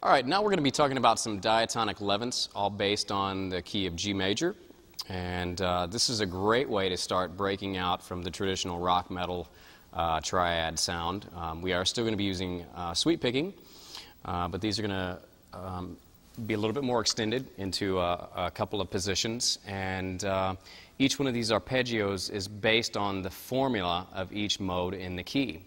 All right, now we're going to be talking about some diatonic levants, all based on the key of G major. And this is a great way to start breaking out from the traditional rock metal triad sound. We are still going to be using sweep picking, but these are going to be a little bit more extended into a couple of positions. And each one of these arpeggios is based on the formula of each mode in the key.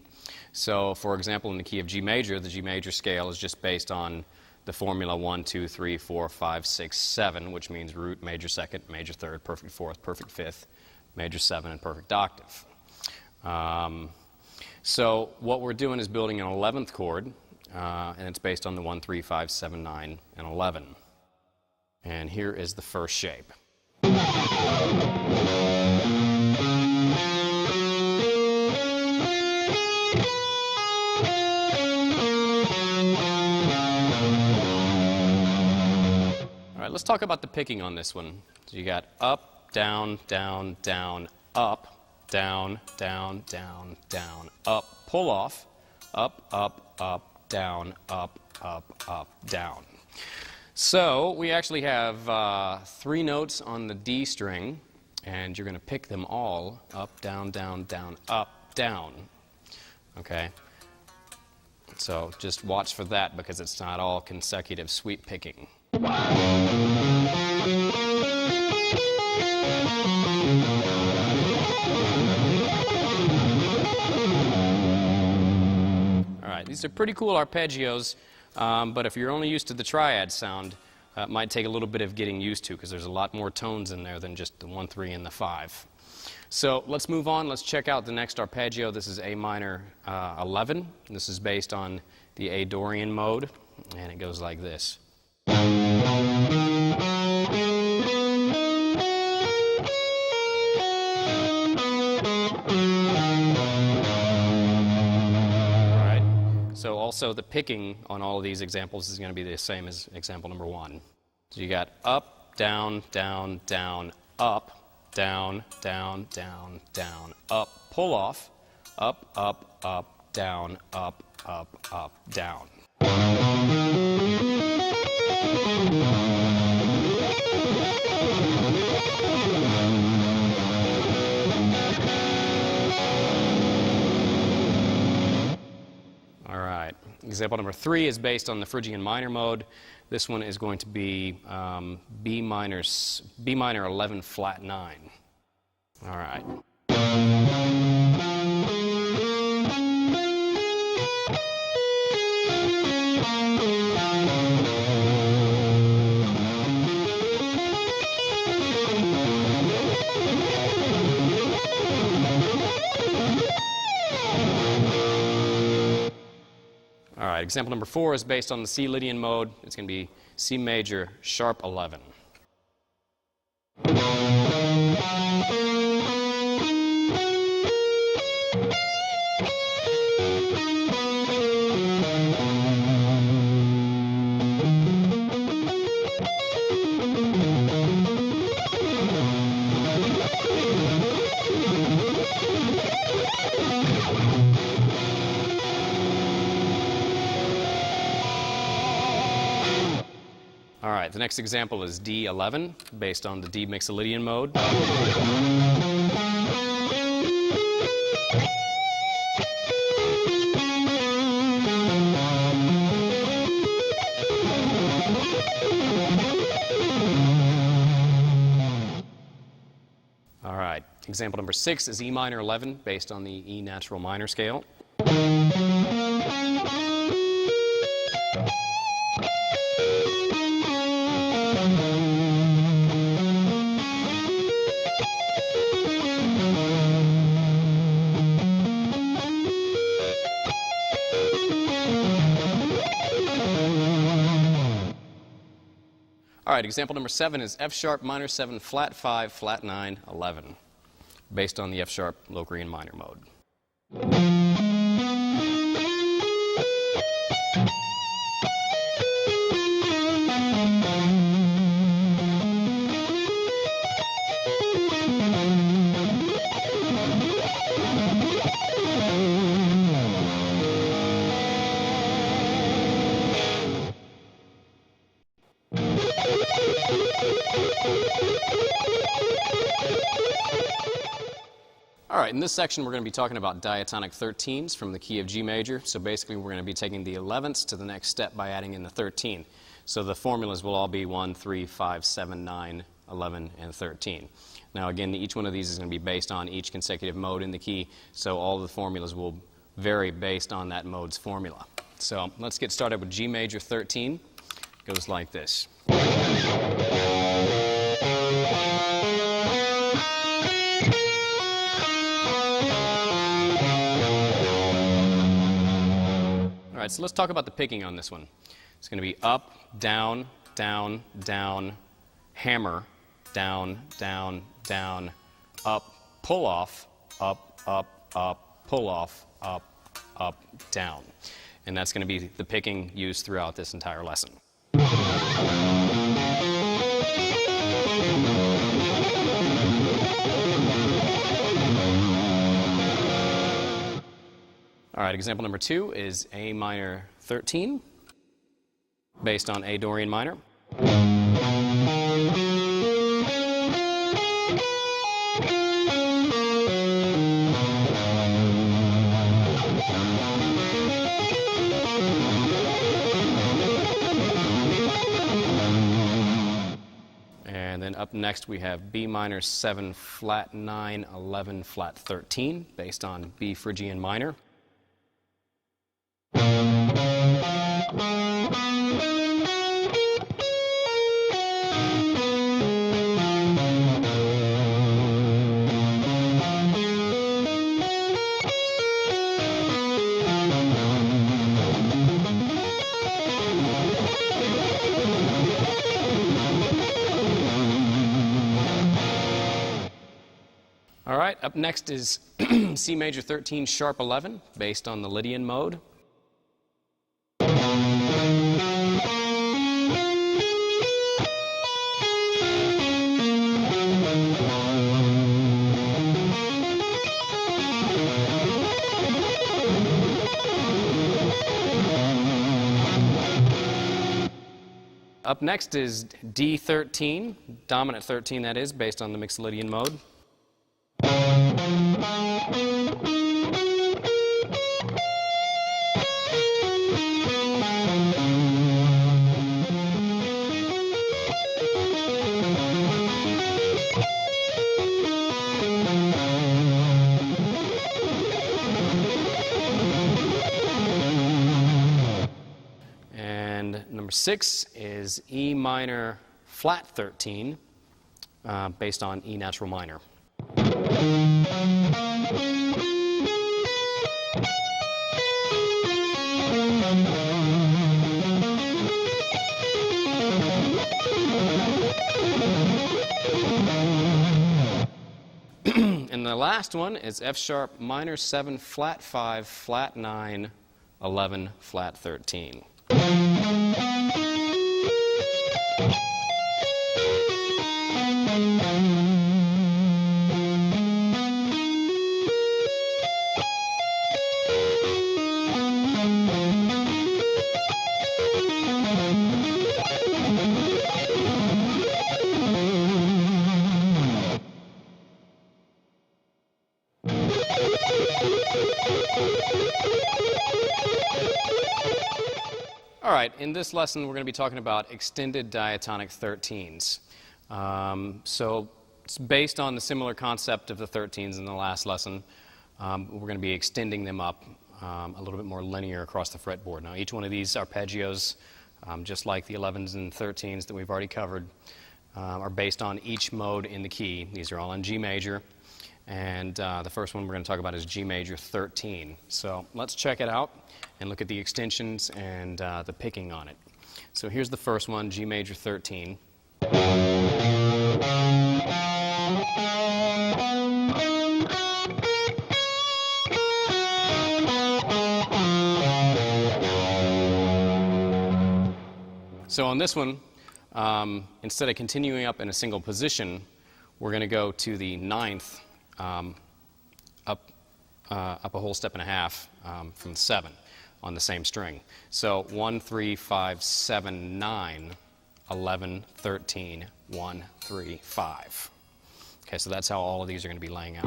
So, for example, in the key of G major, the G major scale is just based on the formula 1, 2, 3, 4, 5, 6, 7, which means root, major second, major third, perfect fourth, perfect fifth, major 7, and perfect octave. So what we're doing is building an 11th chord, and it's based on the 1, 3, 5, 7, 9, and 11. And here is the first shape. Let's talk about the picking on this one. So you got up, down, down, down, up, down, down, down, down, up, pull off, up, up, up, down, up, up, up, down. So we actually have 3 notes on the D string, and you're going to pick them all up, down, down, down, up, down. Okay? So just watch for that because it's not all consecutive sweep picking. All right, these are pretty cool arpeggios, but if you're only used to the triad sound, it might take a little bit of getting used to because there's a lot more tones in there than just the 1, 3, and the 5. So let's move on. Let's check out the next arpeggio. This is A minor 11. This is based on the A Dorian mode, and it goes like this. So also the picking on all of these examples is going to be the same as example number 1. So you got up, down, down, down, up, down, down, down, down, up, pull off, up, up, up, down, up, up, up, down. Example number 3 is based on the Phrygian minor mode. This one is going to be B minor 11 flat 9. All right. All right, example number 4 is based on the C Lydian mode. It's going to be C major sharp 11. All right, the next example is D11, based on the D Mixolydian mode. All right, example number 6 is E minor 11, based on the E natural minor scale. All right, example number 7 is F sharp minor 7 flat 5 flat 9 11, based on the F sharp Locrian minor mode. All right, in this section we're going to be talking about diatonic 13s from the key of G major. So basically we're going to be taking the 11ths to the next step by adding in the 13. So the formulas will all be 1, 3, 5, 7, 9, 11, and 13. Now again, each one of these is going to be based on each consecutive mode in the key, so all the formulas will vary based on that mode's formula. So let's get started with G major 13. It goes like this. All right, so let's talk about the picking on this one. It's going to be up, down, down, down, hammer, down, down, down, up, pull off, up, up, up, pull off, up, up, down. And that's going to be the picking used throughout this entire lesson. All right, example number 2 is A minor 13, based on A Dorian minor. And then up next we have B minor 7 flat 9 11 flat 13, based on B Phrygian minor. All right, up next is C major 13 sharp 11, based on the Lydian mode. Up next is D13, dominant 13 that is, based on the mixed Lydian mode. Number 6 is E minor flat 13, based on E natural minor. And the last one is F sharp minor 7 flat 5 flat 9 11 flat 13. All right, in this lesson we're going to be talking about extended diatonic 13s. So it's based on the similar concept of the 13s in the last lesson. We're going to be extending them up a little bit more linear across the fretboard. Now each one of these arpeggios, just like the 11s and 13s that we've already covered, are based on each mode in the key. These are all in G major. And the first one we're going to talk about is G major 13. So let's check it out and look at the extensions and the picking on it. So here's the first one, G major 13. So on this one, instead of continuing up in a single position, we're going to go to the 9th, up a whole step and a half from 7 on the same string. So 1, 3, 5, 7, 9, 11, 13, 1, 3, 5. Okay, so that's how all of these are going to be laying out.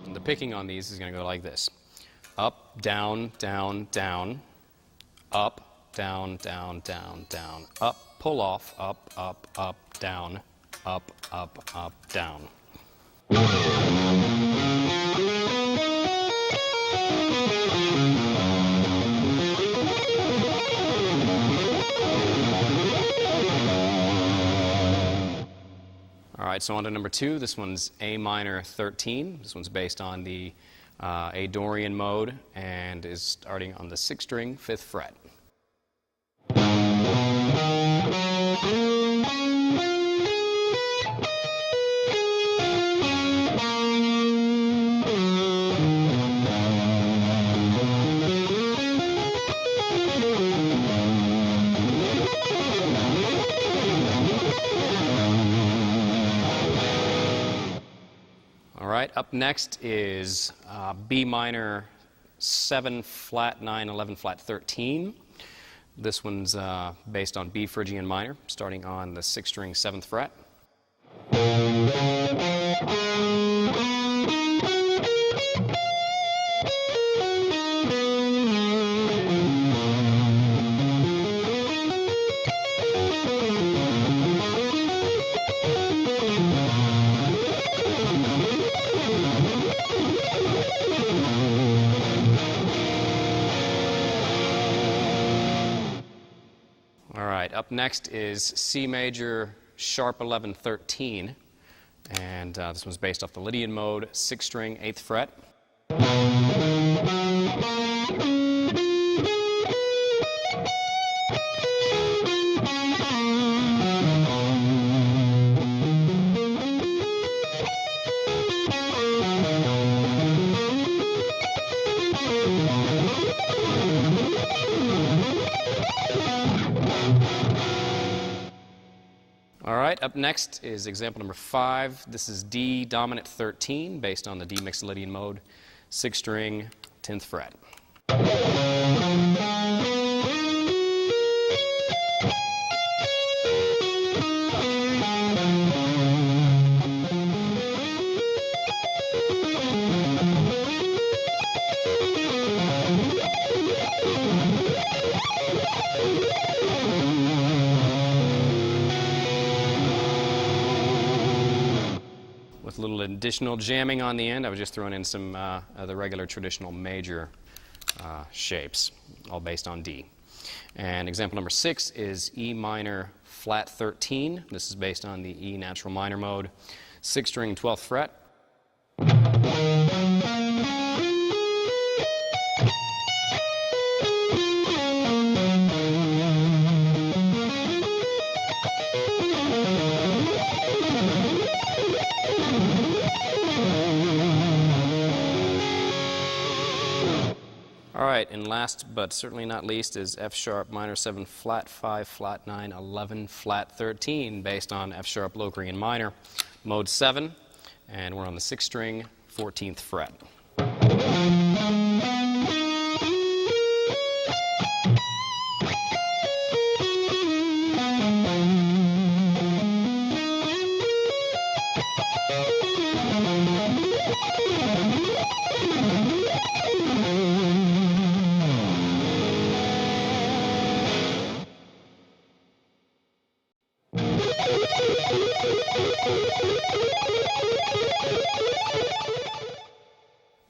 And the picking on these is going to go like this. Up, down, down, down, up, down, down, down, down, up, pull off, up, up, up, down, up, up, up, down. All right, so on to number 2. This one's A minor 13. This one's based on the A Dorian mode and is starting on the 6th string, 5th fret. All right, up next is B minor 7 flat 9 11 flat 13. This one's based on B Phrygian minor, starting on the 6th string 7th fret. Up next is C major sharp 11 13, and this one's based off the Lydian mode, 6th string, 8th fret. All right, up next is example number 5. This is D dominant 13, based on the D mixed Lydian mode, 6th string, 10th fret. With a little additional jamming on the end, I was just throwing in some the regular traditional major shapes, all based on D. And example number 6 is E minor flat 13. This is based on the E natural minor mode, 6th string, 12th fret. All right, and last but certainly not least is F sharp minor 7 flat 5 flat 9 11 flat 13, based on F sharp Locrian minor, mode 7, and we're on the 6th string, 14th fret.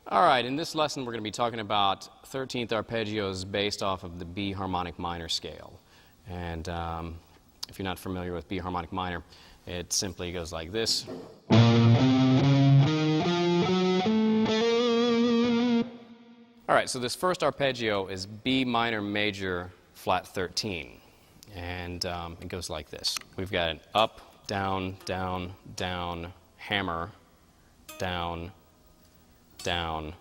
All right, in this lesson we're going to be talking about 13th arpeggios based off of the B harmonic minor scale. And if you're not familiar with B harmonic minor, it simply goes like this. All right, so this first arpeggio is B minor major flat 13. And it goes like this. We've got an up, down, down, down, hammer, down, down,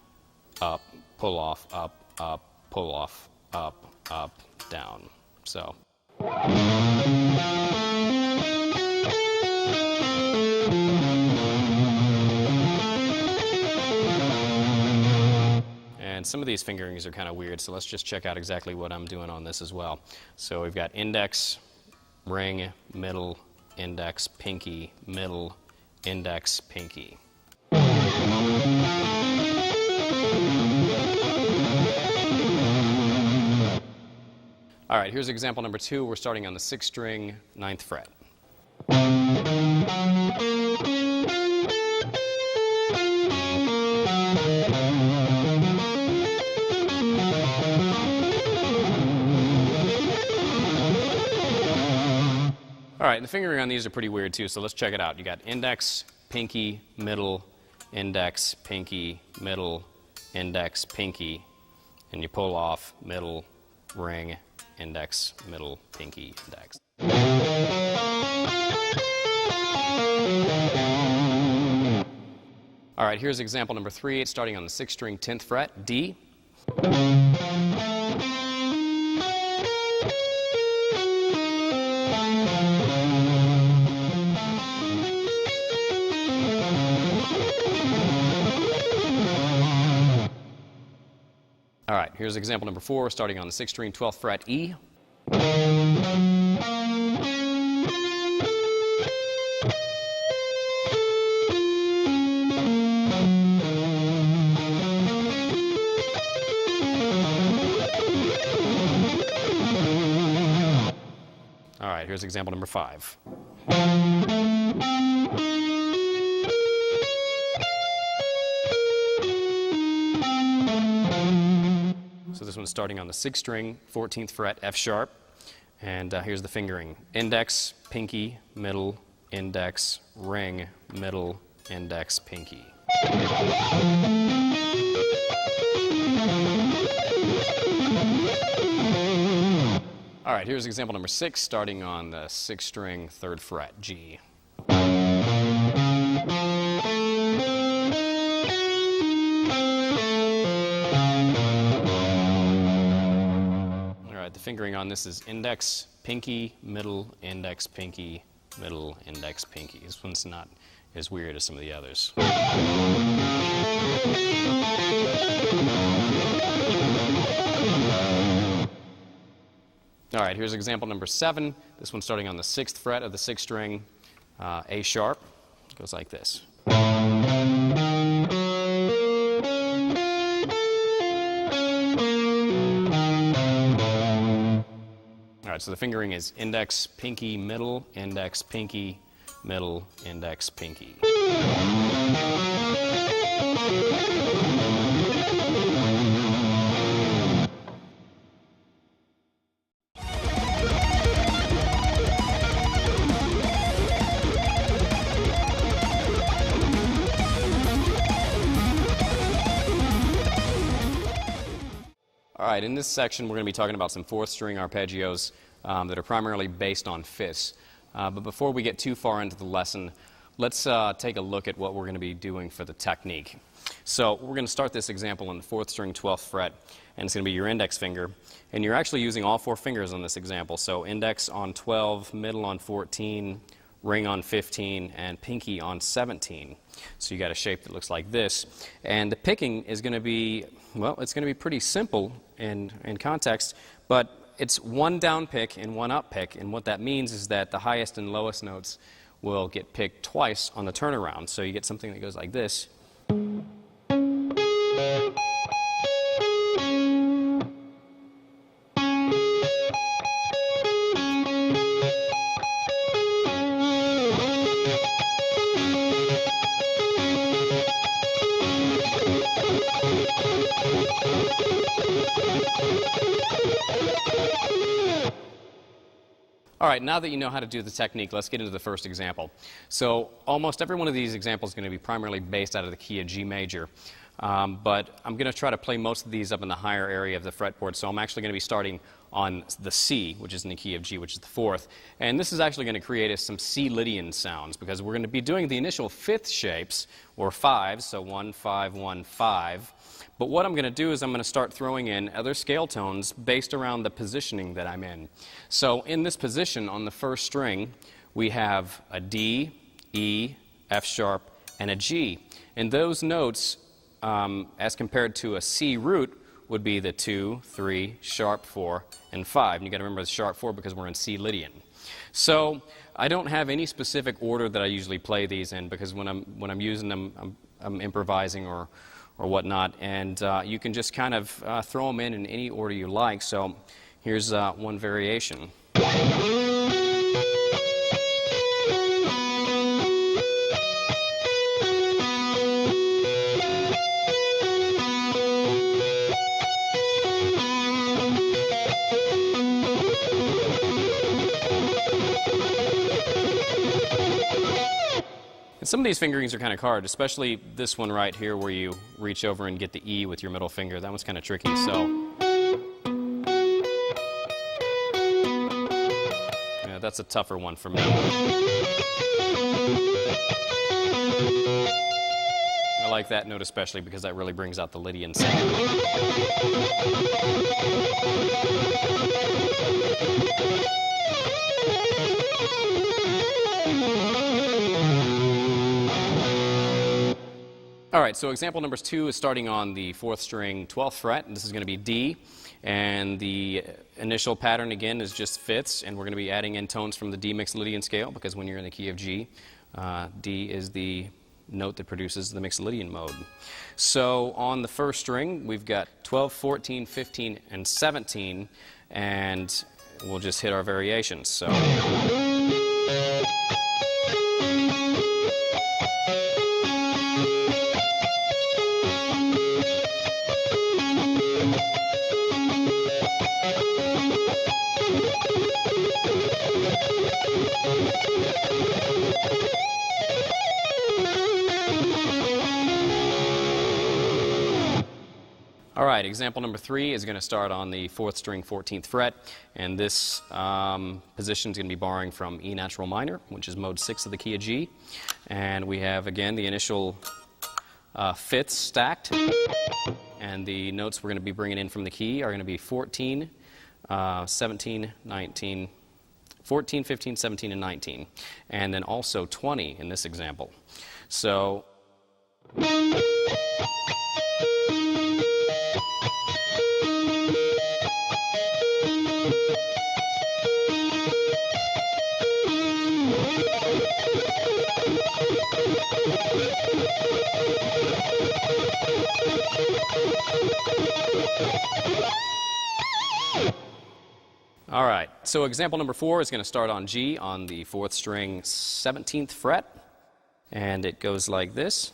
up, pull off, up, pull off, up, down. So. And some of these fingerings are kind of weird, so let's just check out exactly what I'm doing on this as well. So we've got index, ring, middle, index, pinky, middle, index, pinky. All right, here's example number 2. We're starting on the 6th string, 9th fret. All right, the fingering on these are pretty weird too, so let's check it out. You got index, pinky, middle, index, pinky, middle, index, pinky, and you pull off middle, ring, index, middle, pinky, index. All right, here's example number 3. It's starting on the 6th string, 10th fret, D. All right, here's example number 4, starting on the 6th string, 12th fret, E. All right, here's example number 5. So this one's starting on the 6th string, 14th fret, F sharp. And here's the fingering. Index, pinky, middle, index, ring, middle, index, pinky. All right, here's example number 6, starting on the 6th string, 3rd fret, G. The fingering on this is index, pinky, middle, index, pinky, middle, index, pinky. This one's not as weird as some of the others. All right, here's example number 7. This one's starting on the 6th fret of the 6th string, A sharp. It goes like this. All right, so the fingering is index, pinky, middle, index, pinky, middle, index, pinky. All right, in this section we're going to be talking about some 4th string arpeggios that are primarily based on fifths. But before we get too far into the lesson, let's take a look at what we're going to be doing for the technique. So we're going to start this example on the 4th string, 12th fret, and it's going to be your index finger. And you're actually using all 4 fingers on this example. So index on 12, middle on 14, ring on 15, and pinky on 17. So you got a shape that looks like this. And the picking is going to be, well, it's going to be pretty simple in context, but it's one down pick and one up pick. And what that means is that the highest and lowest notes will get picked twice on the turnaround. So you get something that goes like this. All right, now that you know how to do the technique, let's get into the first example. So almost every one of these examples is going to be primarily based out of the key of G major. But I'm going to try to play most of these up in the higher area of the fretboard. So I'm actually going to be starting on the C, which is in the key of G, which is the 4th. And this is actually going to create us some C Lydian sounds because we're going to be doing the initial fifth shapes, or 5s, so 1, 5, 1, 5. But what I'm going to do is I'm going to start throwing in other scale tones based around the positioning that I'm in. So in this position on the first string, we have a D, E, F sharp, and a G. And those notes as compared to a C root, would be the 2, 3, sharp 4, and 5. And you got to remember the sharp 4 because we're in C Lydian. So I don't have any specific order that I usually play these in, because when I'm using them, I'm improvising or whatnot, and you can just kind of throw them in any order you like. So here's one variation. Some of these fingerings are kind of hard, especially this one right here where you reach over and get the E with your middle finger. That one's kind of tricky, so yeah, that's a tougher one for me. I like that note especially because that really brings out the Lydian sound. All right, so example number 2 is starting on the 4th string, 12th fret, and this is going to be D, and the initial pattern again is just fifths, and we're going to be adding in tones from the D mixed Lydian scale, because when you're in the key of G, D is the note that produces the mixed Lydian mode. So on the 1st string, we've got 12, 14, 15, and 17, and we'll just hit our variations. So. All right, example number 3 is going to start on the 4th string, 14th fret, and this position is going to be borrowing from E natural minor, which is mode 6 of the key of G. And we have, again, the initial fifths stacked, and the notes we're going to be bringing in from the key are going to be 14, 17, 19, 14, 15, 17, and 19, and then also 20 in this example. So. All right, so example number 4 is going to start on G on the 4th string, 17th fret, and it goes like this.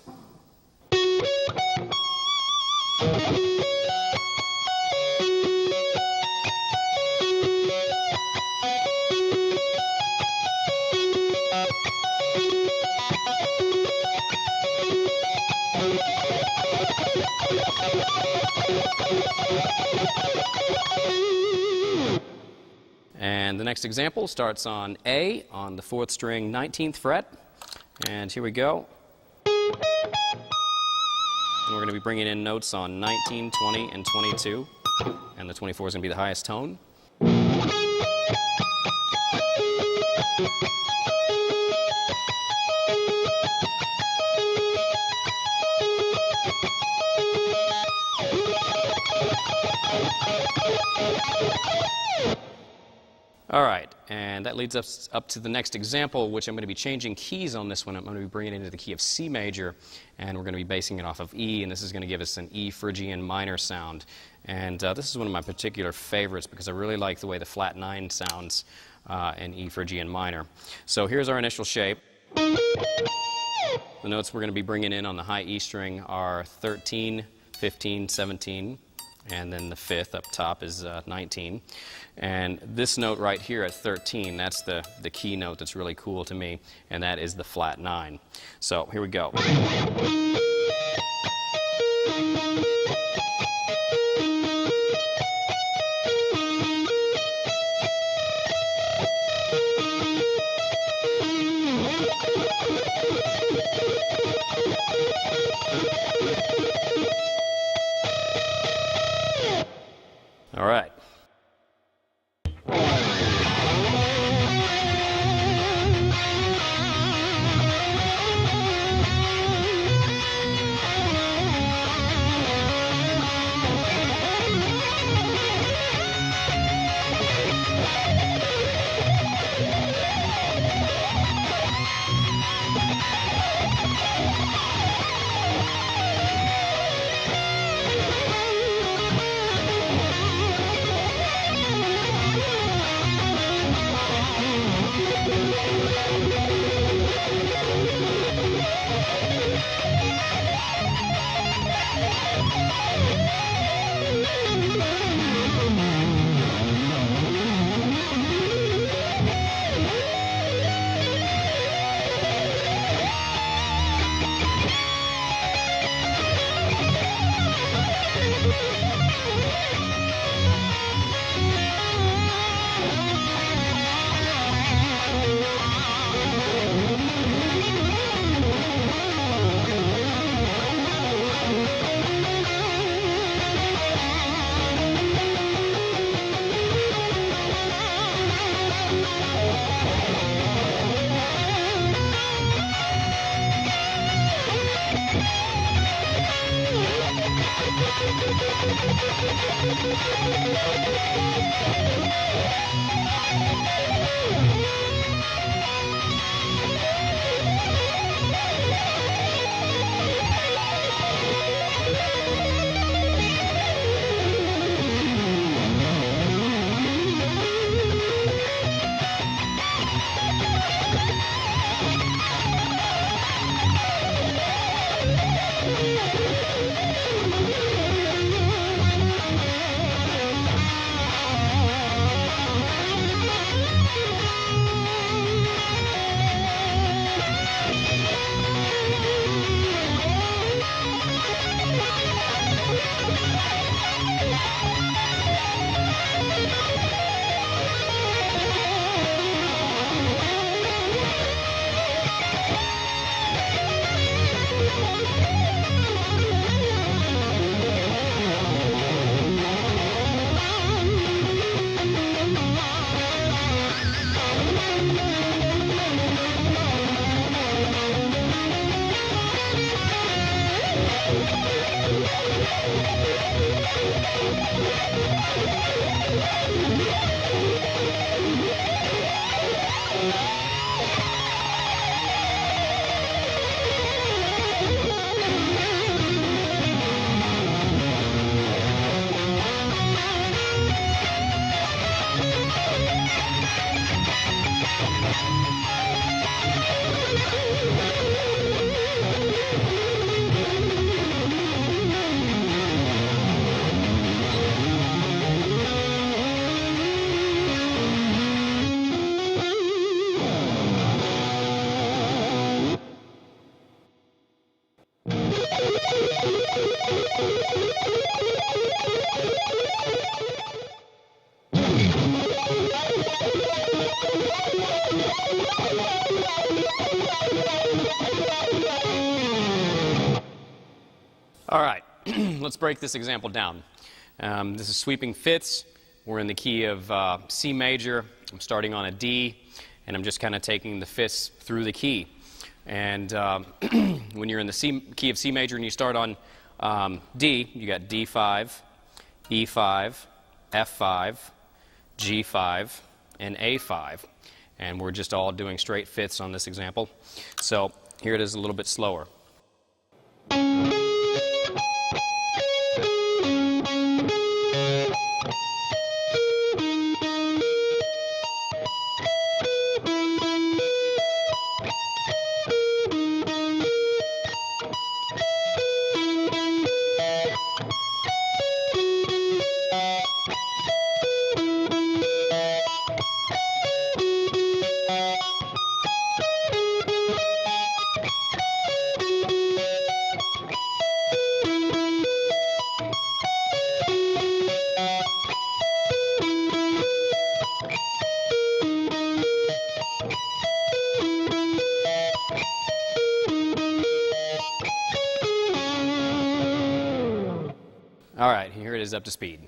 And the next example starts on A on the 4th string, 19th fret. And here we go. And we're going to be bringing in notes on 19, 20, and 22. And the 24 is going to be the highest tone. All right, and that leads us up to the next example, which I'm going to be changing keys on this one. I'm going to be bringing it into the key of C major, and we're going to be basing it off of E, and this is going to give us an E Phrygian minor sound. And this is one of my particular favorites because I really like the way the flat 9 sounds in E Phrygian minor. So here's our initial shape. The notes we're going to be bringing in on the high E string are 13, 15, 17, and then the 5th up top is 19. And this note right here at 13, that's the key note that's really cool to me, and that is the flat 9. So here we go. All right. All right, let's break this example down. This is sweeping fifths. We're in the key of C major. I'm starting on a D, and I'm just kind of taking the fifths through the key. And when you're in the key of C major and you start on D, you got D5, E5, F5, G5, and A5. And we're just all doing straight fifths on this example. So here it is a little bit slower. All right, here it is up to speed.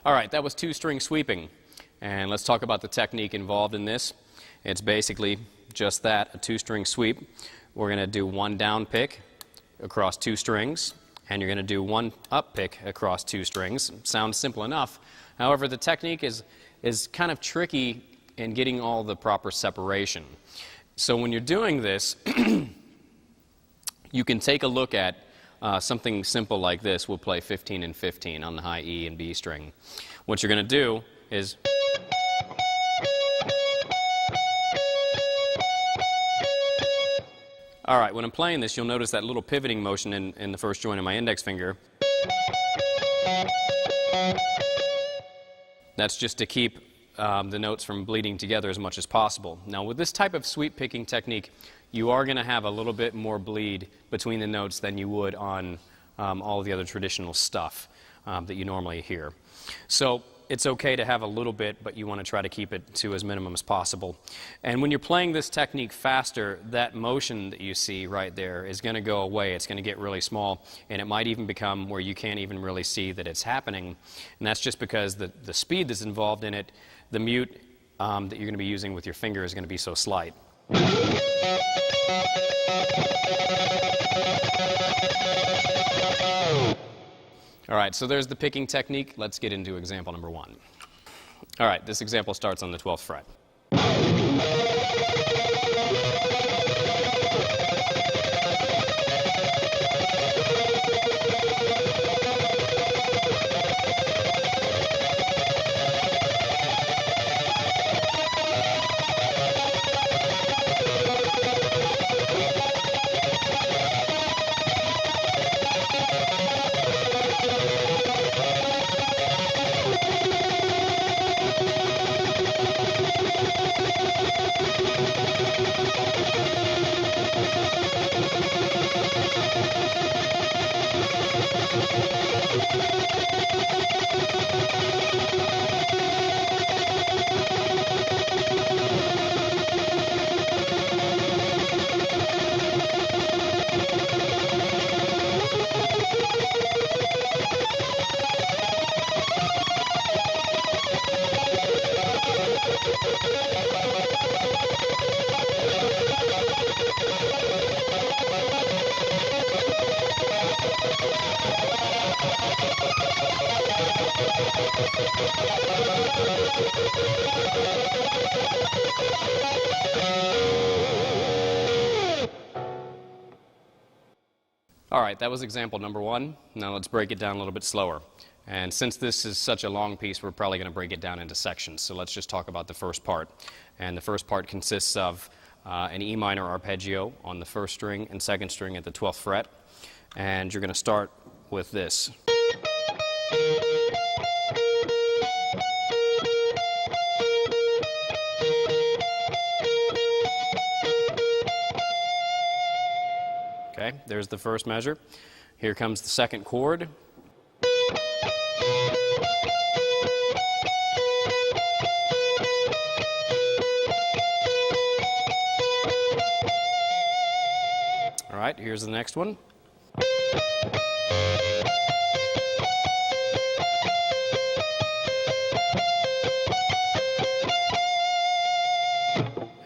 All right, that was two-string sweeping. And let's talk about the technique involved in this. It's basically just that, a two-string sweep. We're going to do one down pick across two strings, and you're going to do one up pick across two strings. Sounds simple enough. However, the technique is kind of tricky in getting all the proper separation. So when you're doing this, you can take a look at something simple like this. We'll play 15 and 15 on the high E and B string. What you're going to do is All right, when I'm playing this, you'll notice that little pivoting motion in the first joint of my index finger. That's just to keep the notes from bleeding together as much as possible. Now, with this type of sweep picking technique, you are going to have a little bit more bleed between the notes than you would on all of the other traditional stuff that you normally hear. So it's okay to have a little bit, but you want to try to keep it to as minimum as possible. And when you're playing this technique faster, that motion that you see right there is going to go away. It's going to get really small, and it might even become where you can't even really see that it's happening. And that's just because the speed that's involved in it, the mute that you're going to be using with your finger is going to be so slight. All right, so there's the picking technique. Let's get into example number 1. All right, this example starts on the 12th fret. All right, that was example number 1. Now let's break it down a little bit slower. And since this is such a long piece, we're probably going to break it down into sections. So let's just talk about the first part. And the first part consists of an E minor arpeggio on the first string and second string at the 12th fret. And you're going to start with this. Okay, there's the first measure. Here comes the second chord. All right, here's the next one.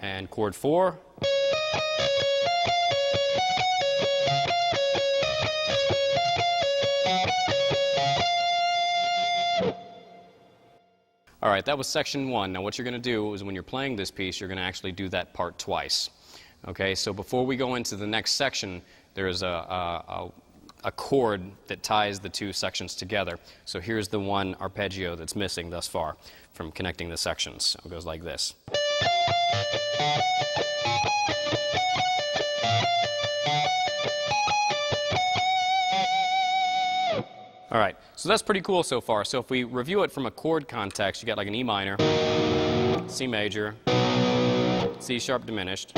And chord 4. All right, that was section 1. Now what you're going to do is when you're playing this piece, you're going to actually do that part twice. Okay, so before we go into the next section, there's a chord that ties the two sections together. So here's the one arpeggio that's missing thus far from connecting the sections. It goes like this. All right, so that's pretty cool so far. So if we review it from a chord context, you got like an E minor, C major, C sharp diminished,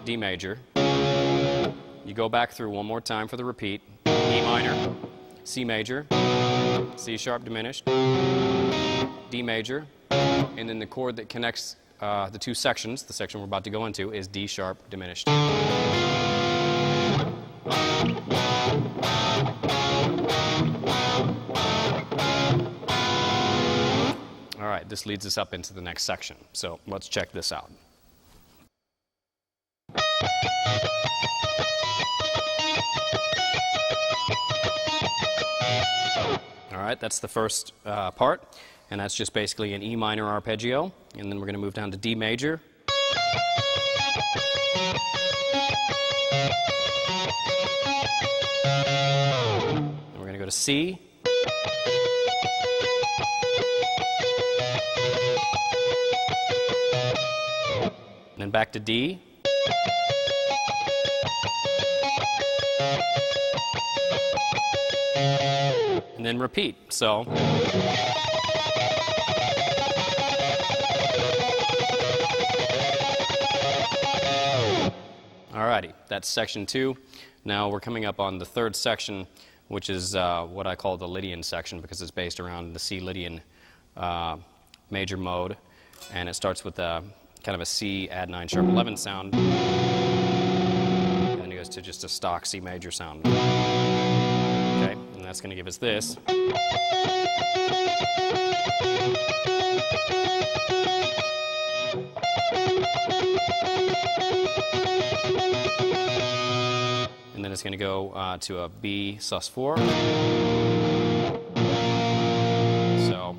D major. You go back through one more time for the repeat. E minor, C major, C sharp diminished, D major, and then the chord that connects the two sections, the section we're about to go into, is D sharp diminished. All right, this leads us up into the next section. So let's check this out. All right, that's the first part, and that's just basically an E minor arpeggio, and then we're going to move down to D major. And we're going to go to C. And then back to D. then repeat. So. Alrighty, that's section 2. Now we're coming up on the third section, which is what I call the Lydian section, because it's based around the C Lydian major mode, and it starts with a kind of a C add 9 sharp 11 sound, and then it goes to just a stock C major sound. Okay, and that's going to give us this. And then it's going to go to a B sus4. So.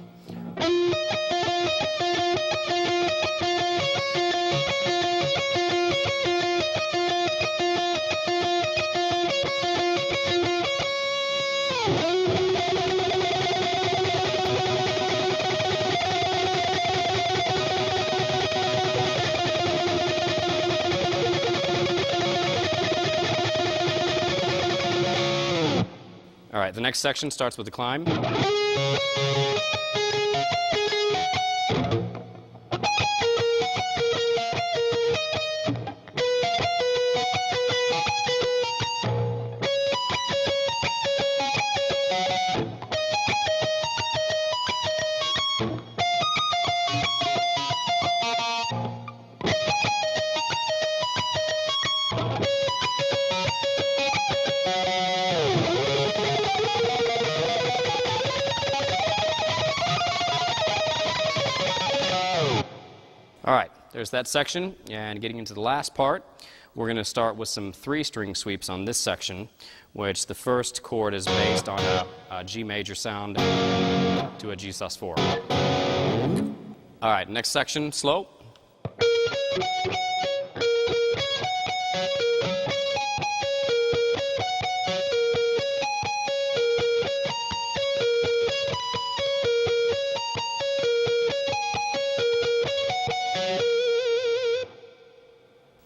All right, the next section starts with the climb. All right, there's that section, and getting into the last part, we're going to start with some 3-string sweeps on this section, which the first chord is based on a G major sound to a G sus4. All right, next section, slow.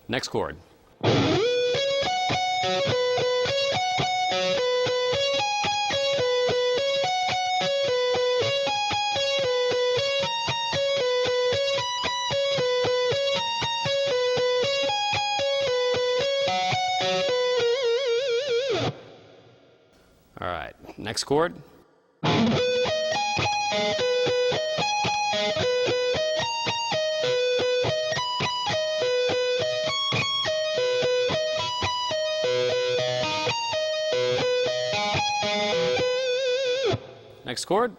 Next chord. All right, next chord. Next chord.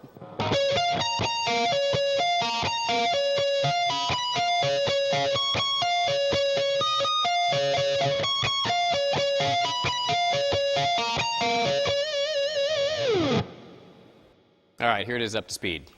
All right, here it is up to speed.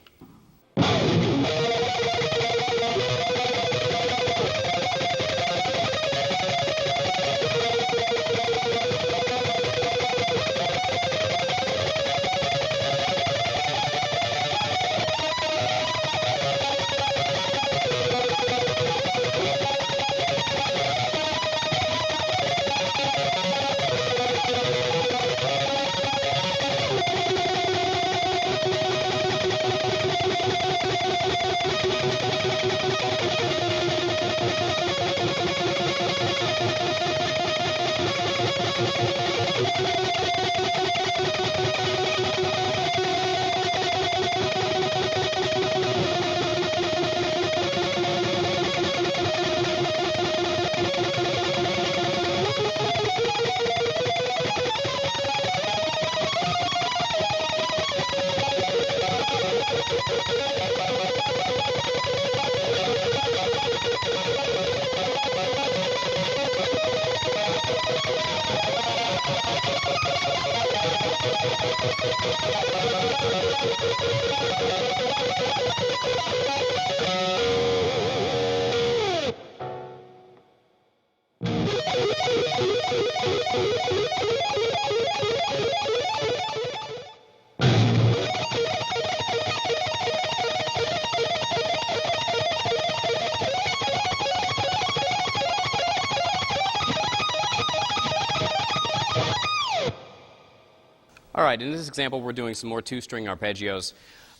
All right, in this example, we're doing some more two-string arpeggios,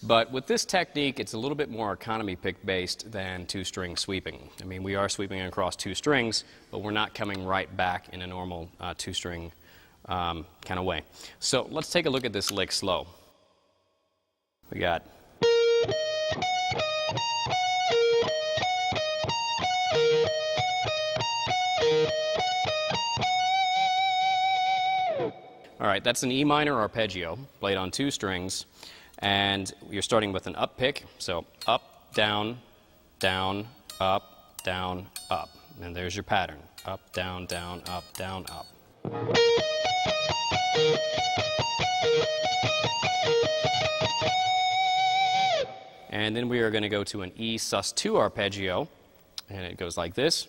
but with this technique, it's a little bit more economy pick based than two-string sweeping. I mean, we are sweeping across two strings, but we're not coming right back in a normal two-string kind of way. So let's take a look at this lick slow. We got. All right, that's an E minor arpeggio played on two strings, and you're starting with an up pick, so up, down, down, up, down, up. And there's your pattern, up, down, down, up, down, up. And then we are going to go to an E sus2 arpeggio, and it goes like this.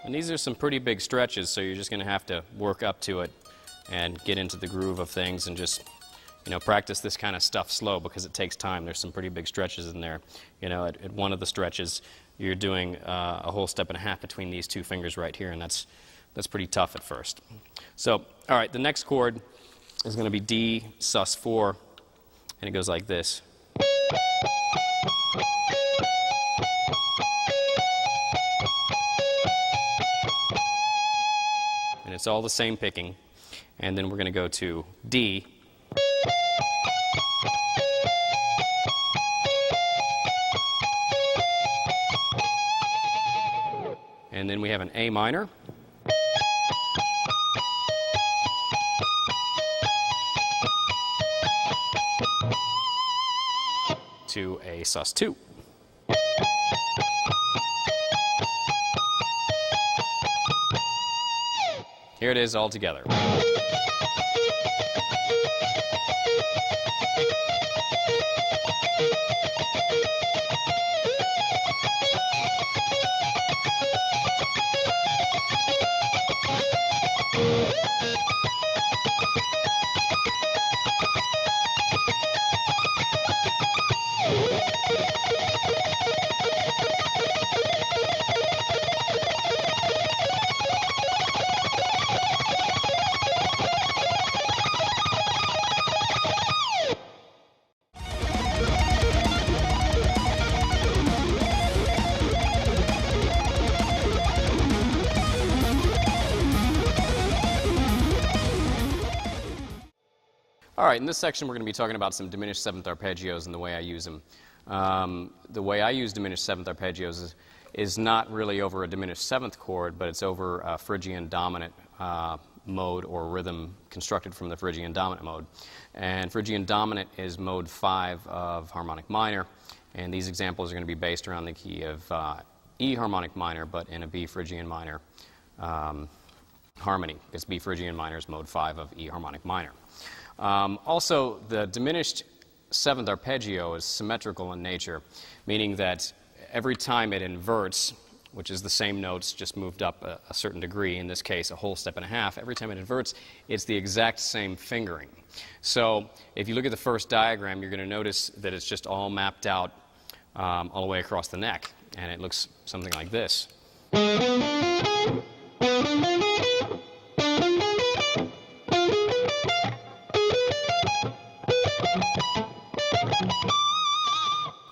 And these are some pretty big stretches, so you're just going to have to work up to it and get into the groove of things and just, you know, practice this kind of stuff slow because it takes time. There's some pretty big stretches in there. You know, at one of the stretches, you're doing a whole step and a half between these two fingers right here, and that's pretty tough at first. So, all right, the next chord is going to be D sus4, and it goes like this. And it's all the same picking. And then we're going to go to D. And then we have an A minor. To a sus2. Here it is all together. All right, in this section we're going to be talking about some diminished seventh arpeggios and the way I use them. The way I use diminished seventh arpeggios is not really over a diminished seventh chord, but it's over a Phrygian dominant mode or rhythm constructed from the Phrygian dominant mode. And Phrygian dominant is mode 5 of harmonic minor, and these examples are going to be based around the key of E harmonic minor, but in a B Phrygian minor harmony, because B Phrygian minor is mode 5 of E harmonic minor. Also, the diminished seventh arpeggio is symmetrical in nature, meaning that every time it inverts, which is the same notes just moved up a certain degree, in this case a whole step and a half, every time it inverts, it's the exact same fingering. So if you look at the first diagram, you're going to notice that it's just all mapped out all the way across the neck, and it looks something like this.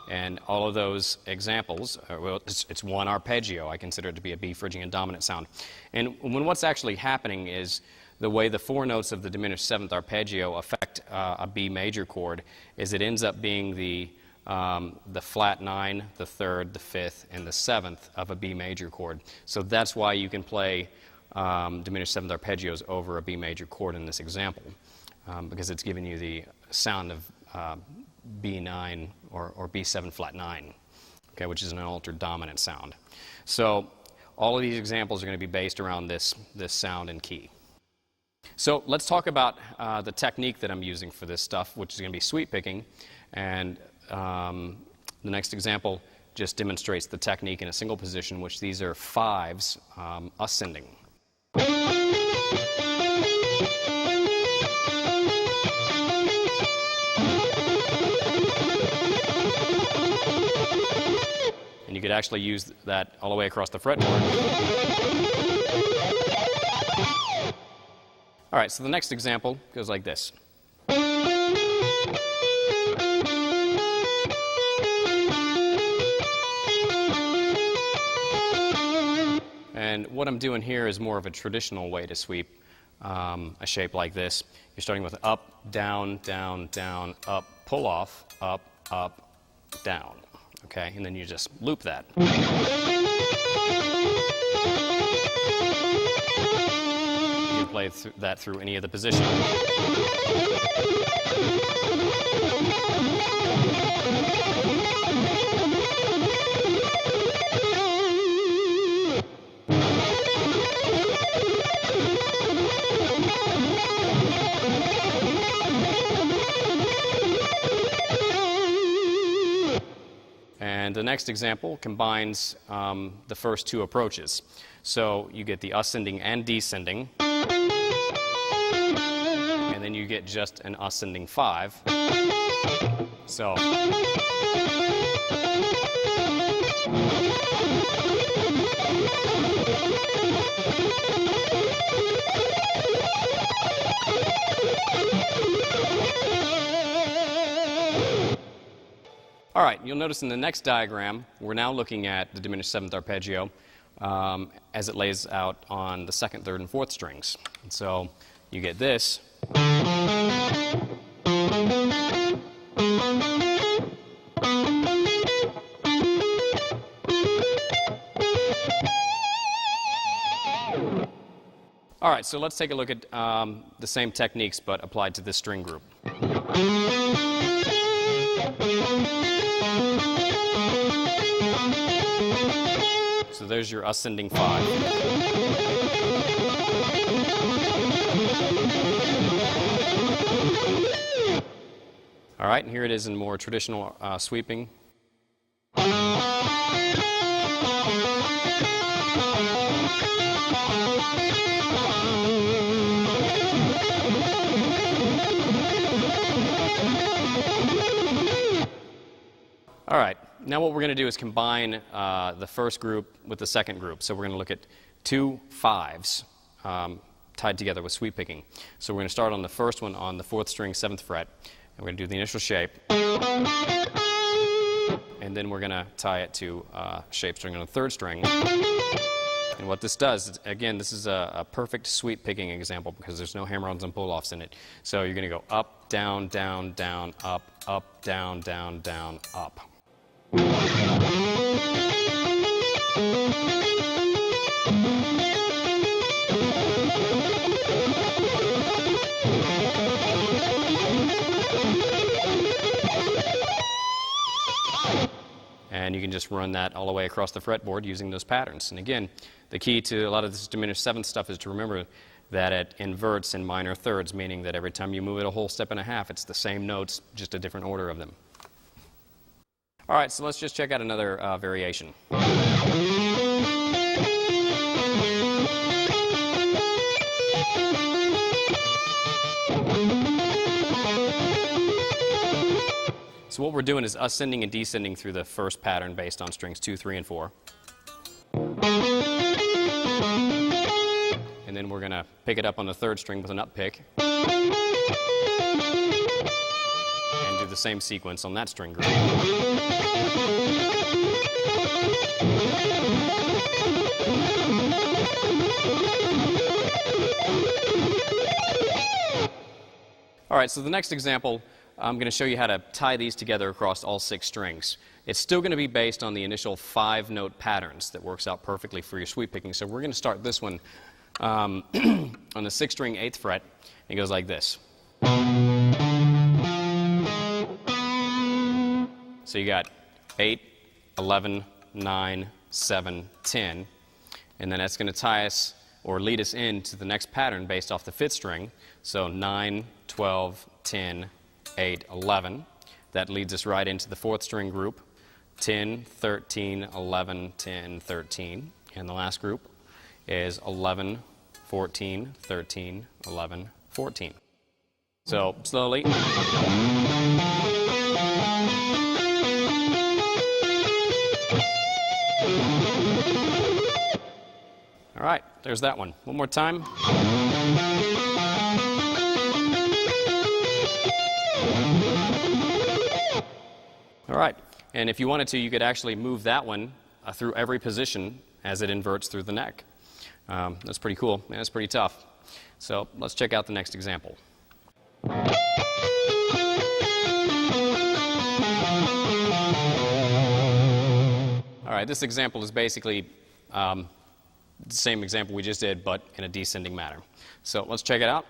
And all of those examples, well, it's one arpeggio. I consider it to be a B Phrygian dominant sound. And when what's actually happening is the way the four notes of the diminished seventh arpeggio affect a B major chord is it ends up being the flat 9, the third, the fifth, and the seventh of a B major chord. So that's why you can play diminished seventh arpeggios over a B major chord in this example, because it's giving you the sound of B9 or B7 flat 9, okay, which is an altered dominant sound. So all of these examples are going to be based around this sound and key. So let's talk about the technique that I'm using for this stuff, which is going to be sweep picking. And the next example just demonstrates the technique in a single position, which these are fives ascending. could actually use that all the way across the fretboard. All right, so the next example goes like this. And what I'm doing here is more of a traditional way to sweep a shape like this. You're starting with up, down, down, down, up, pull off, up, up, down. Okay, and then you just loop that. You can play that through any of the positions. And the next example combines the first two approaches. So you get the ascending and descending, and then you get just an ascending 5. So all right, you'll notice in the next diagram, we're now looking at the diminished 7th arpeggio as it lays out on the 2nd, 3rd, and 4th strings. And so you get this. All right, so let's take a look at the same techniques but applied to this string group. So there's your ascending 5. All right, and here it is in more traditional sweeping. All right, now what we're going to do is combine the first group with the second group. So we're going to look at 2 5s tied together with sweep picking. So we're going to start on the first one on the 4th string, 7th fret, and we're going to do the initial shape. And then we're going to tie it to shape string on the 3rd string. And what this does, is, again, this is a perfect sweep picking example because there's no hammer-ons and pull-offs in it. So you're going to go up, down, down, down, up, down, down, down, up. And you can just run that all the way across the fretboard using those patterns. And again, the key to a lot of this diminished 7th stuff is to remember that it inverts in minor thirds, meaning that every time you move it a whole step and a half, it's the same notes, just a different order of them. All right, so let's just check out another variation. So what we're doing is ascending and descending through the first pattern based on strings 2, 3, and 4. And then we're going to pick it up on the 3rd string with an up pick. And do the same sequence on that string group. All right, so the next example, I'm going to show you how to tie these together across all 6 strings. It's still going to be based on the initial 5-note patterns that works out perfectly for your sweep picking. So we're going to start this one on the 6th string, 8th fret. It goes like this. So you got 8, 11, 9, 7, 10. And then that's going to tie us or lead us into the next pattern based off the 5th string. So 9, 12, 10, 8, 11. That leads us right into the 4th string group, 10, 13, 11, 10, 13. And the last group is 11, 14, 13, 11, 14. So slowly. All right, there's that one. One more time. All right, and if you wanted to, you could actually move that one through every position as it inverts through the neck. That's pretty cool, and it's pretty tough. So let's check out the next example. All right, this example is basically the same example we just did, but in a descending manner. So let's check it out.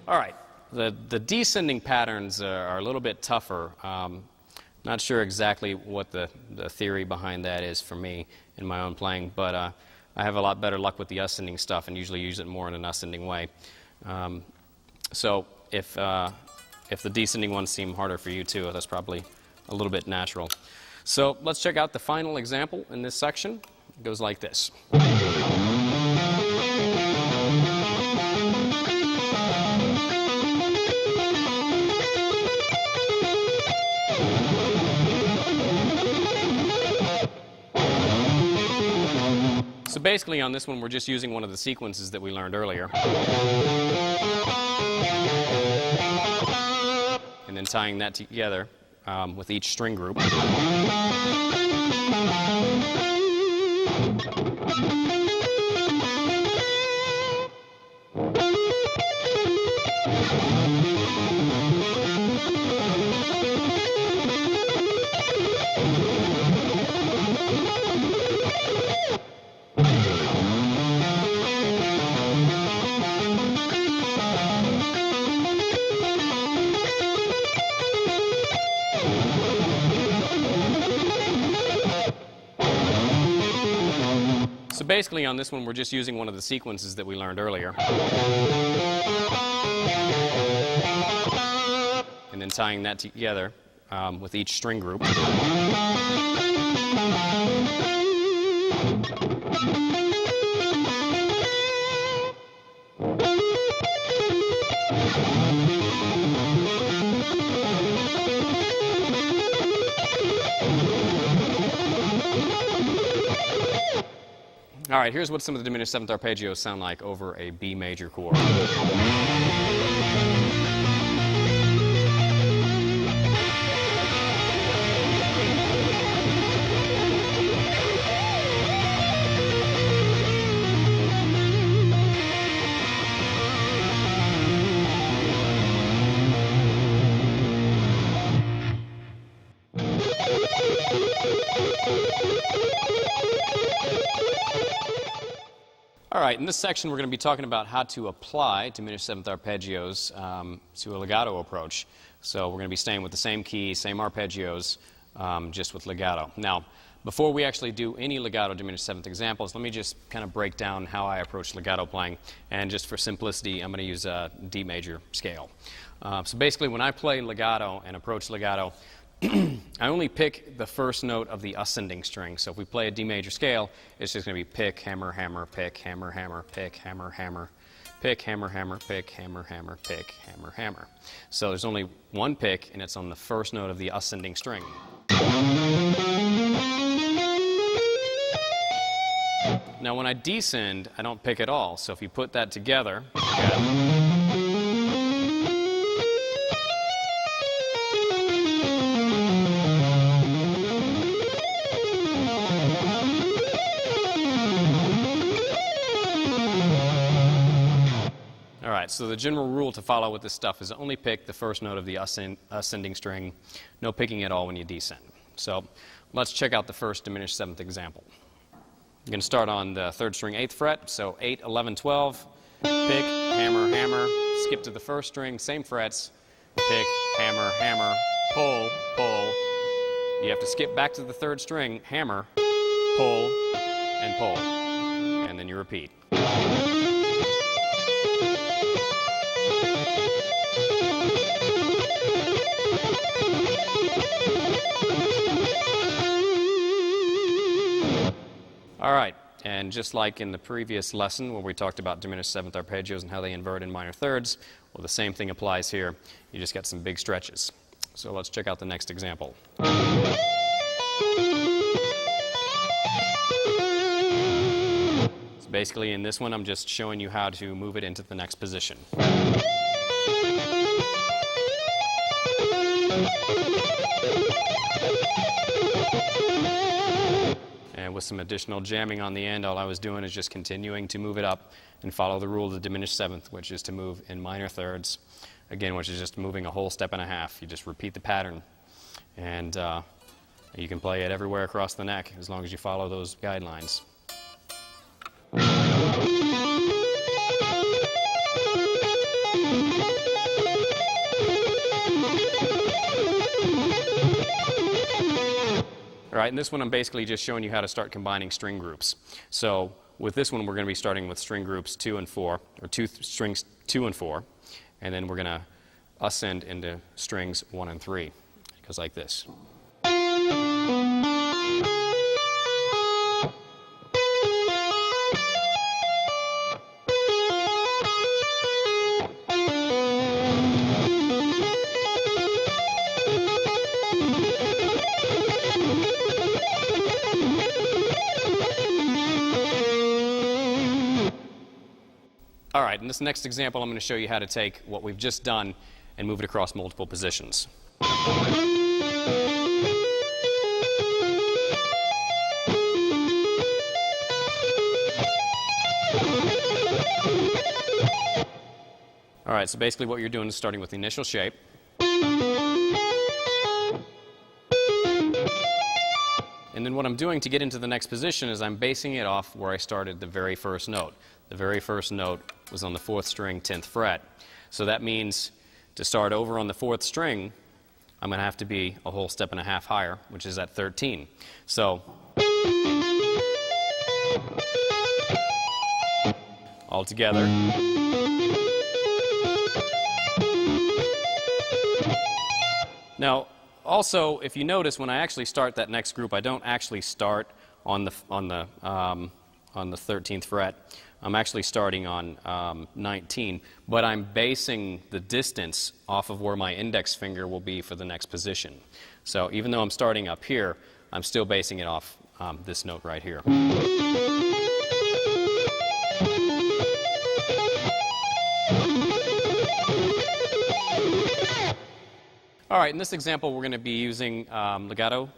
All right, the descending patterns are a little bit tougher. Not sure exactly what the theory behind that is for me in my own playing, but I have a lot better luck with the ascending stuff and usually use it more in an ascending way. So if the descending ones seem harder for you too, that's probably a little bit natural. So let's check out the final example in this section. It goes like this. So basically on this one, we're just using one of the sequences that we learned earlier. And then tying that together with each string group. So basically on this one, we're just using one of the sequences that we learned earlier. And then tying that together with each string group. All right, here's what some of the diminished seventh arpeggios sound like over a B major chord. All right, in this section we're going to be talking about how to apply diminished seventh arpeggios to a legato approach. So we're going to be staying with the same key, same arpeggios, just with legato. Now, before we actually do any legato diminished seventh examples, let me just kind of break down how I approach legato playing. And just for simplicity, I'm going to use a D major scale. So basically, when I play legato and approach legato, I only pick the first note of the ascending string. So if we play a D major scale, it's just going to be pick, hammer, hammer, pick, hammer, hammer, pick, hammer, hammer, pick, hammer, hammer, pick, hammer, hammer, pick, hammer, hammer. So there's only one pick, and it's on the first note of the ascending string. Now when I descend, I don't pick at all. So if you put that together, so the general rule to follow with this stuff is only pick the first note of the ascending string, no picking at all when you descend. So let's check out the first diminished seventh example. I'm going to start on the third string, 8th fret, so 8, 11, 12, pick, hammer, hammer, skip to the first string, same frets, pick, hammer, hammer, pull, pull. You have to skip back to the third string, hammer, pull, and pull, and then you repeat. All right, and just like in the previous lesson where we talked about diminished seventh arpeggios and how they invert in minor thirds, well, the same thing applies here. You just got some big stretches. So let's check out the next example. So basically in this one I'm just showing you how to move it into the next position. And with some additional jamming on the end, all I was doing is just continuing to move it up and follow the rule of the diminished seventh, which is to move in minor thirds, again, which is just moving a whole step and a half. You just repeat the pattern, and you can play it everywhere across the neck as long as you follow those guidelines. All right, in this one I'm basically just showing you how to start combining string groups. So with this one we're going to be starting with string groups 2 and 4, or strings 2 and 4, and then we're going to ascend into strings 1 and 3. It goes like this. All right, in this next example, I'm going to show you how to take what we've just done and move it across multiple positions. All right, so basically what you're doing is starting with the initial shape. And then what I'm doing to get into the next position is I'm basing it off where I started the very first note. The very first note was on the 4th string, 10th fret. So that means to start over on the 4th string, I'm going to have to be a whole step and a half higher, which is at 13. So all together. Now, also, if you notice, when I actually start that next group, I don't actually start on the 13th fret. I'm actually starting on 19, but I'm basing the distance off of where my index finger will be for the next position. So even though I'm starting up here, I'm still basing it off this note right here. All right, in this example, we're going to be using legato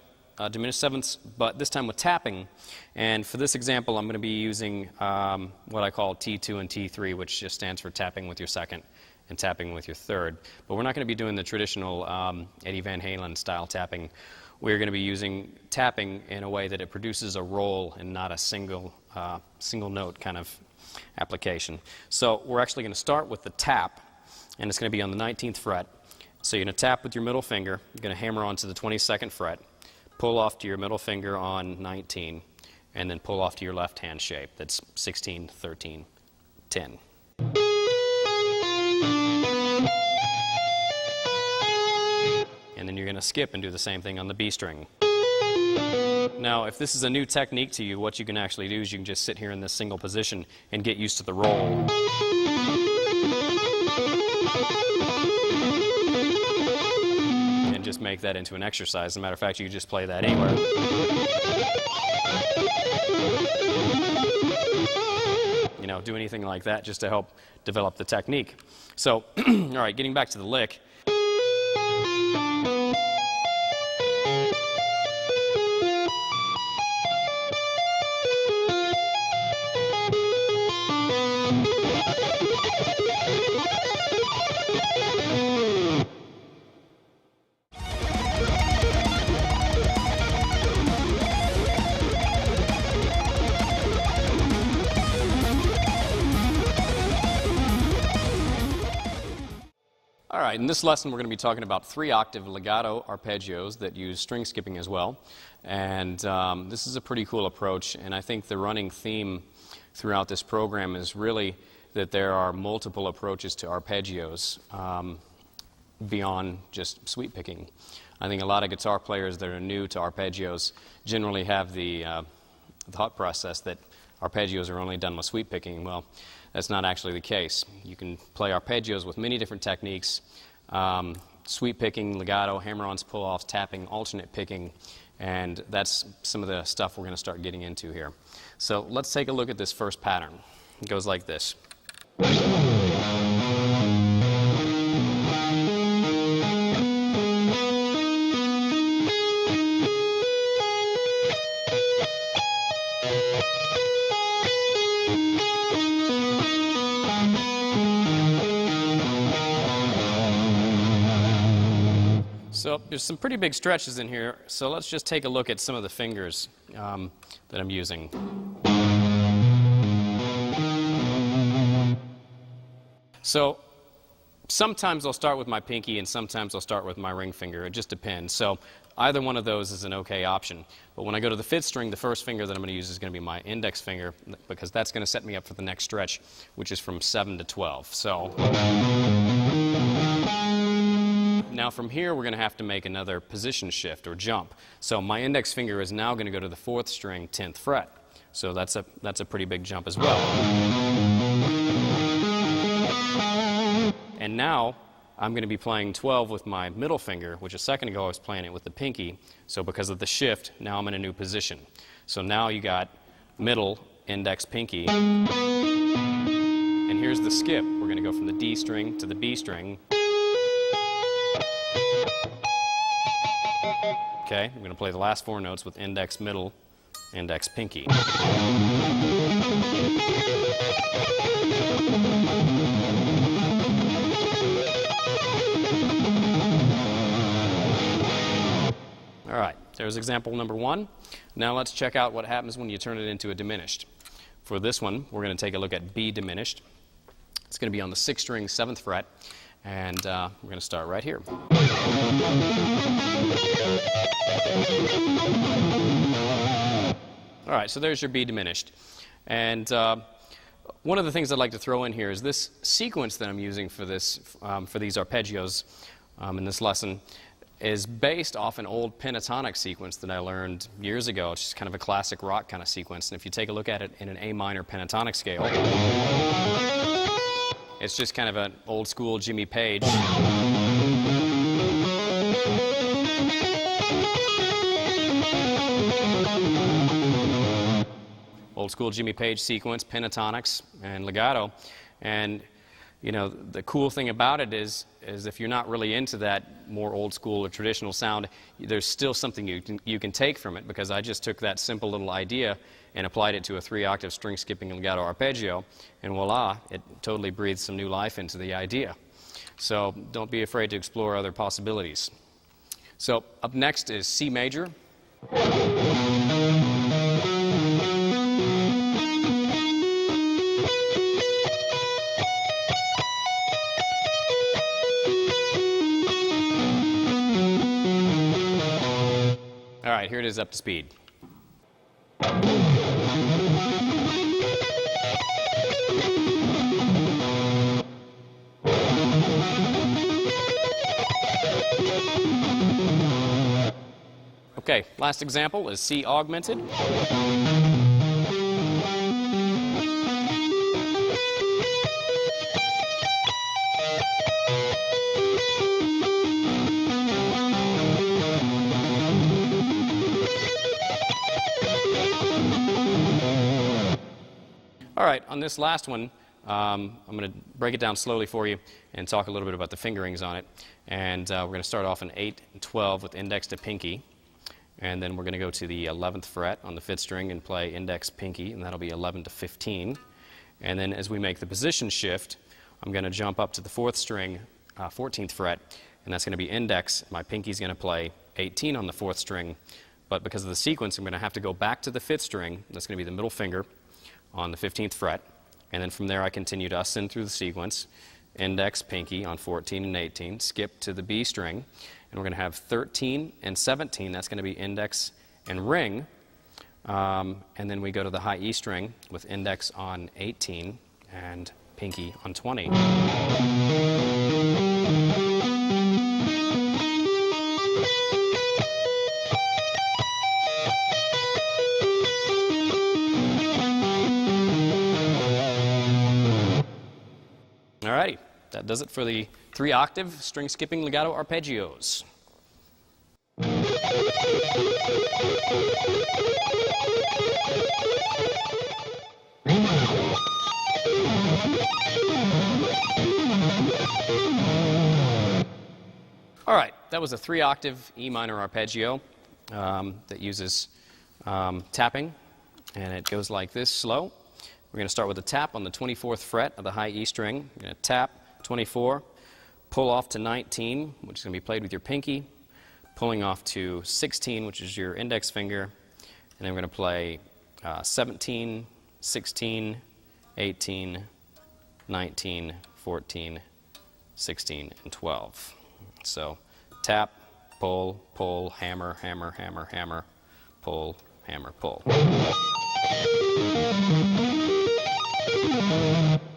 diminished sevenths, but this time with tapping. And for this example, I'm going to be using what I call T2 and T3, which just stands for tapping with your second and tapping with your third. But we're not going to be doing the traditional Eddie Van Halen style tapping. We're going to be using tapping in a way that it produces a roll and not a single note kind of application. So we're actually going to start with the tap, and it's going to be on the 19th fret. So you're going to tap with your middle finger. You're going to hammer onto the 22nd fret. Pull off to your middle finger on 19, and then pull off to your left hand shape. That's 16, 13, 10. And then you're going to skip and do the same thing on the B string. Now, if this is a new technique to you, what you can actually do is you can just sit here in this single position and get used to the roll. Just make that into an exercise. As a matter of fact, you can just play that anywhere. You know, do anything like that just to help develop the technique. So, all right, getting back to the lick. All right, in this lesson we're going to be talking about 3-octave legato arpeggios that use string skipping as well. And this is a pretty cool approach, and I think the running theme throughout this program is really that there are multiple approaches to arpeggios beyond just sweep picking. I think a lot of guitar players that are new to arpeggios generally have the thought process that arpeggios are only done with sweep picking. Well, that's not actually the case. You can play arpeggios with many different techniques, sweep picking, legato, hammer-ons, pull-offs, tapping, alternate picking, and that's some of the stuff we're going to start getting into here. So let's take a look at this first pattern. It goes like this. So there's some pretty big stretches in here, so let's just take a look at some of the fingers that I'm using. So sometimes I'll start with my pinky and sometimes I'll start with my ring finger. It just depends. So either one of those is an okay option. But when I go to the fifth string, the first finger that I'm going to use is going to be my index finger, because that's going to set me up for the next stretch, which is from 7 to 12. So now from here, we're going to have to make another position shift or jump. So my index finger is now going to go to the 4th string, 10th fret. So that's a pretty big jump as well. And now I'm going to be playing 12 with my middle finger, which a second ago I was playing it with the pinky. So because of the shift, now I'm in a new position. So now you got middle, index, pinky. And here's the skip. We're going to go from the D string to the B string. Okay, I'm going to play the last 4 notes with index, middle, index, pinky. All right, there's example number 1. Now let's check out what happens when you turn it into a diminished. For this one, we're going to take a look at B diminished. It's going to be on the 6th string, 7th fret, and we're going to start right here. All right, so there's your B diminished. And one of the things I'd like to throw in here is this sequence that I'm using for this, for these arpeggios in this lesson is based off an old pentatonic sequence that I learned years ago. It's just kind of a classic rock kind of sequence. And if you take a look at it in an A minor pentatonic scale, it's just kind of an old school Jimmy Page. Old school Jimmy Page sequence, pentatonics and legato. And you know, the cool thing about it is if you're not really into that more old school or traditional sound, there's still something you can take from it, because I just took that simple little idea and applied it to a 3-octave string skipping legato arpeggio, and voila, it totally breathes some new life into the idea. So don't be afraid to explore other possibilities. So up next is C major. All right, here it is up to speed. Okay, last example is C augmented. All right, on this last one, I'm going to break it down slowly for you and talk a little bit about the fingerings on it. And we're going to start off in 8 and 12 with index to pinky. And then we're going to go to the 11th fret on the 5th string and play index, pinky, and that'll be 11 to 15. And then as we make the position shift, I'm going to jump up to the 4th string, 14th fret, and that's going to be index. My pinky's going to play 18 on the 4th string. But because of the sequence, I'm going to have to go back to the 5th string. That's going to be the middle finger on the 15th fret, and then from there I continue to ascend through the sequence, index, pinky on 14 and 18, skip to the B string, and we're going to have 13 and 17, that's going to be index and ring, and then we go to the high E string with index on 18 and pinky on 20. that does it for the 3-octave string skipping legato arpeggios. All right, that was a 3-octave E minor arpeggio that uses tapping, and it goes like this, slow. We're going to start with a tap on the 24th fret of the high E string. We're going to tap 24, pull off to 19, which is going to be played with your pinky, pulling off to 16, which is your index finger, and then we're going to play 17, 16, 18, 19, 14, 16, and 12. So tap, pull, pull, hammer, hammer, hammer, hammer, pull, hammer, pull.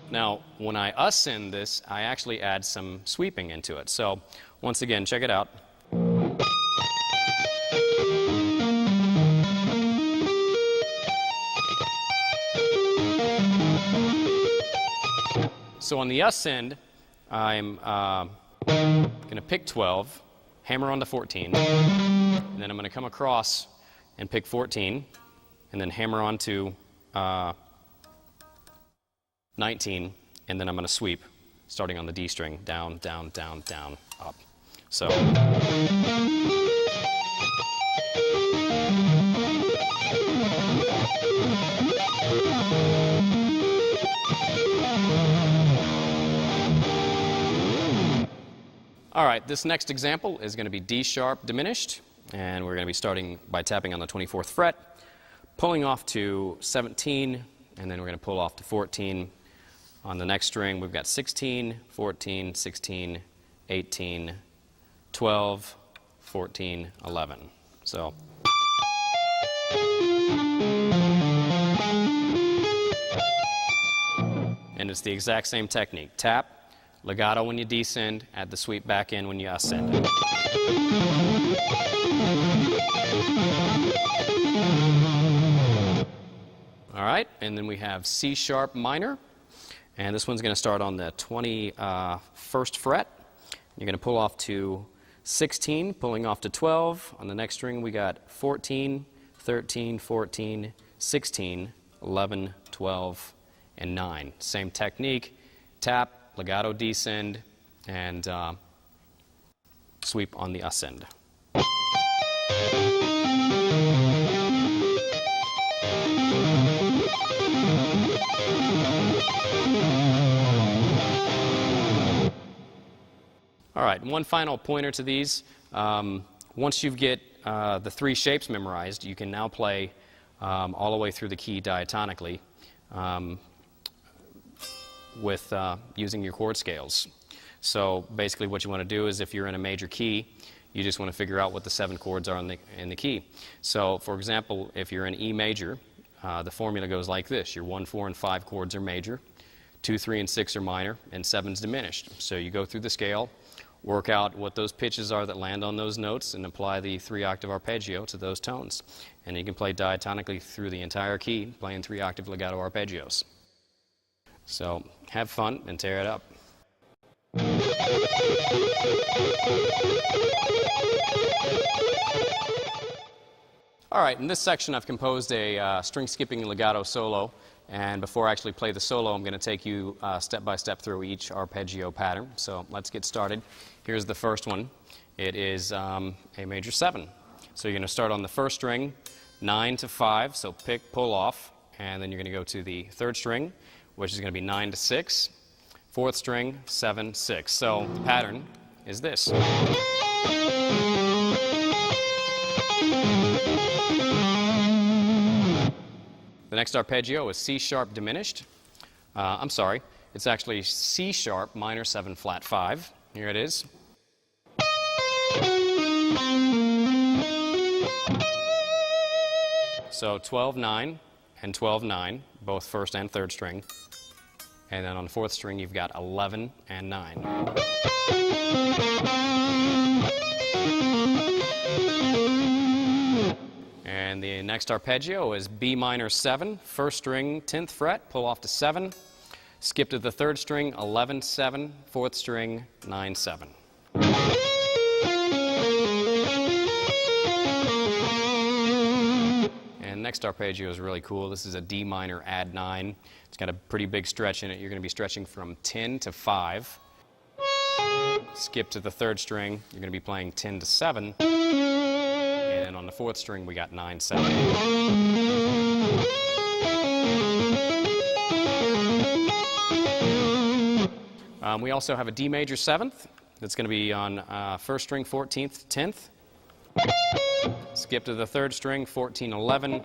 Now, when I ascend this, I actually add some sweeping into it. So once again, check it out. So on the ascend, I'm going to pick 12, hammer on to 14, and then I'm going to come across and pick 14, and then hammer on to 19, and then I'm going to sweep, starting on the D string, down, down, down, down, up. So. All right, this next example is going to be D sharp diminished, and we're going to be starting by tapping on the 24th fret, pulling off to 17, and then we're going to pull off to 14. On the next string, we've got 16, 14, 16, 18, 12, 14, 11. So. And it's the exact same technique. Tap, legato when you descend, add the sweep back in when you ascend. All right, and then we have C sharp minor. And this one's going to start on the 21st fret. You're going to pull off to 16, pulling off to 12. On the next string, we got 14, 13, 14, 16, 11, 12, and 9. Same technique. Tap, legato descend, and sweep on the ascend. All right, one final pointer to these. Once you get the 3 shapes memorized, you can now play all the way through the key diatonically with using your chord scales. So basically what you want to do is if you're in a major key, you just want to figure out what the 7 chords are in the key. So for example, if you're in E major, the formula goes like this. Your 1, 4, and 5 chords are major, 2, 3, and 6 are minor, and 7's diminished. So you go through the scale, work out what those pitches are that land on those notes, and apply the 3-octave arpeggio to those tones. And you can play diatonically through the entire key, playing 3-octave legato arpeggios. So have fun and tear it up. All right, in this section I've composed a string skipping legato solo, and before I actually play the solo, I'm going to take you step by step through each arpeggio pattern. So let's get started. Here's the first one. It is A major 7. So you're going to start on the first string, 9 to 5, so pick, pull off, and then you're going to go to the 3rd string, which is going to be 9 to 6, 4th string, 7, 6. So the pattern is this. The next arpeggio is C sharp diminished. I'm sorry, it's actually C sharp minor 7 flat 5. Here it is. So 12-9 and 12-9, both first and third string. And then on the 4th string, you've got 11 and 9. And the next arpeggio is B minor 7, 1st string, 10th fret, pull off to 7, Skip to the third string, 11-7, fourth string, 9-7. And next arpeggio is really cool. This is a D minor add 9. It's got a pretty big stretch in it. You're going to be stretching from 10 to 5. Skip to the third string. You're going to be playing 10 to 7. And then on the fourth string, we got 9-7. We also have a D major 7th. That's going to be on first string 14th, 10th. Skip to the third string, 14, 11.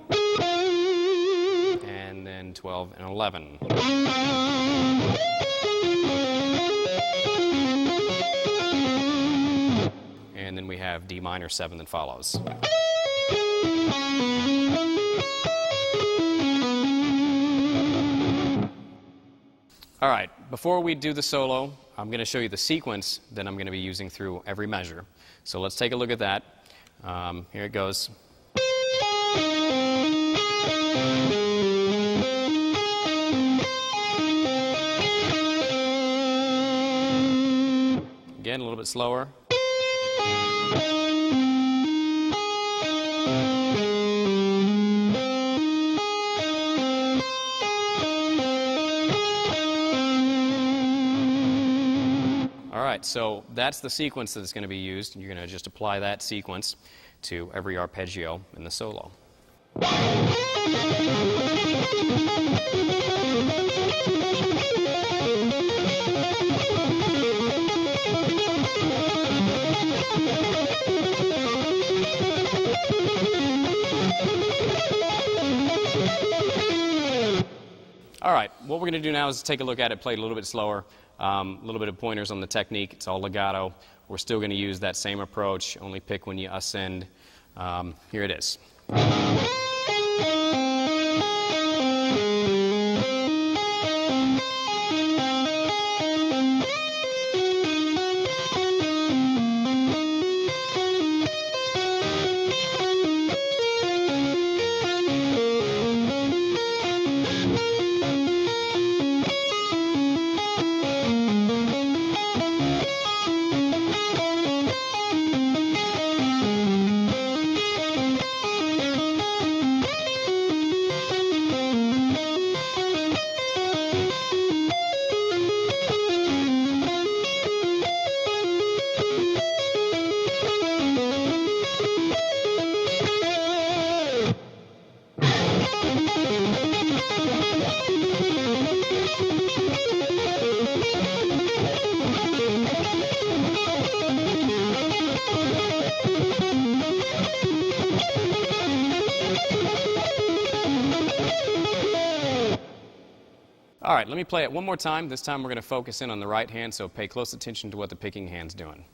And then 12 and 11. And then we have D minor 7 that follows. All right, before we do the solo, I'm going to show you the sequence that I'm going to be using through every measure. So let's take a look at that. Here it goes. Again, a little bit slower. All right, so that's the sequence that's going to be used, and you're going to just apply that sequence to every arpeggio in the solo. All right, what we're going to do now is take a look at it played a little bit slower, a little bit of pointers on the technique. It's all legato. We're still going to use that same approach, only pick when you ascend. Here it is. All right, let me play it one more time. This time we're going to focus in on the right hand, so pay close attention to what the picking hand's doing.